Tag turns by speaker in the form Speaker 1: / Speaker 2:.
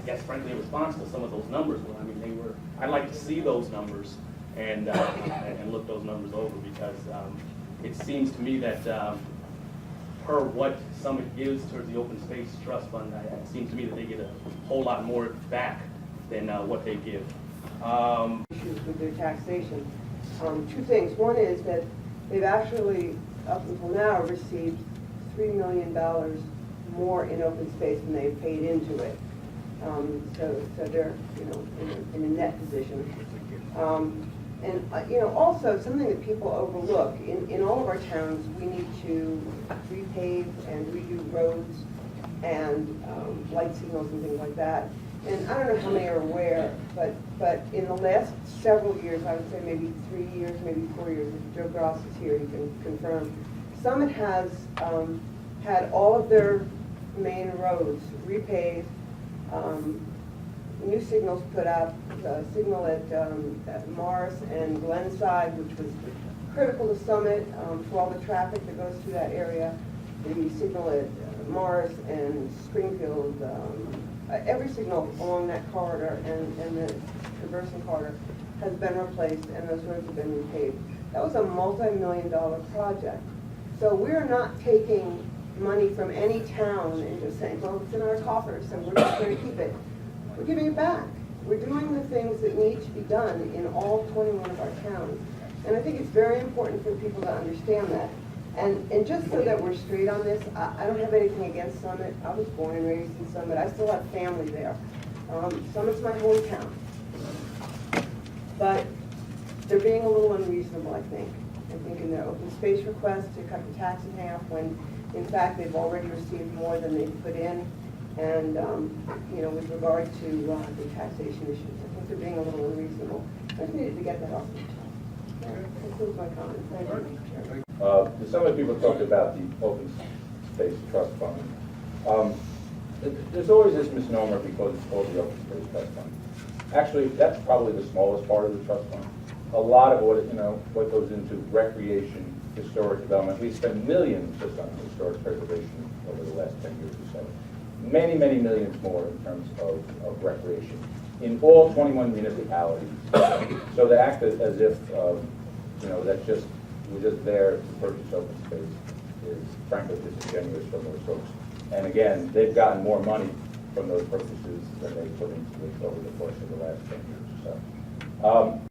Speaker 1: guess frankly in response to some of those numbers. I mean, I'd like to see those numbers and look those numbers over, because it seems to me that per what Summit gives towards the Open Space Trust Fund, it seems to me that they get a whole lot more back than what they give.
Speaker 2: Issues with their taxation. Two things. One is that they've actually, up until now, received $3 million more in open space than they've paid into it. So they're, in a net position. And also something that people overlook, in all of our towns, we need to repave and redo roads and light signals and things like that. And I don't know how many are aware, but in the last several years, I would say maybe 3 years, maybe 4 years, if Joe Gross is here, he can confirm, Summit has had all of their main roads repaved, new signals put up, the signal at Morris and Glenside, which was critical to Summit for all the traffic that goes through that area, the signal at Morris and Springfield, every signal along that corridor and the traversing corridor has been replaced, and those roads have been repaved. That was a multi-million-dollar project. So we're not taking money from any town and just saying, well, it's in our coffers, and we're just going to keep it. We're giving it back. We're doing the things that need to be done in all 21 of our towns. And I think it's very important for people to understand that. And just so that we're straight on this, I don't have anything against Summit. I was born and raised in Summit. I still have family there. Summit's my hometown. But they're being a little unreasonable, I think. I think in their open space request to cut the tax in half, when in fact they've already received more than they've put in. And with regard to the taxation issues, I think they're being a little unreasonable. I just needed to get that off. That concludes my comments. Thank you, Mr. Chairman.
Speaker 3: Some of the people talked about the Open Space Trust Fund. There's always this misnomer because it's called the Open Space Trust Fund. Actually, that's probably the smallest part of the trust fund. A lot of what goes into recreation, historic development. We spend millions just on historic preservation over the last 10 years or so. Many, many millions more in terms of recreation in all 21 municipalities. So to act as if we're just there to purchase open space is frankly disingenuous from those folks. And again, they've gotten more money from those purchases than they put into it over the course of the last 10 years or so.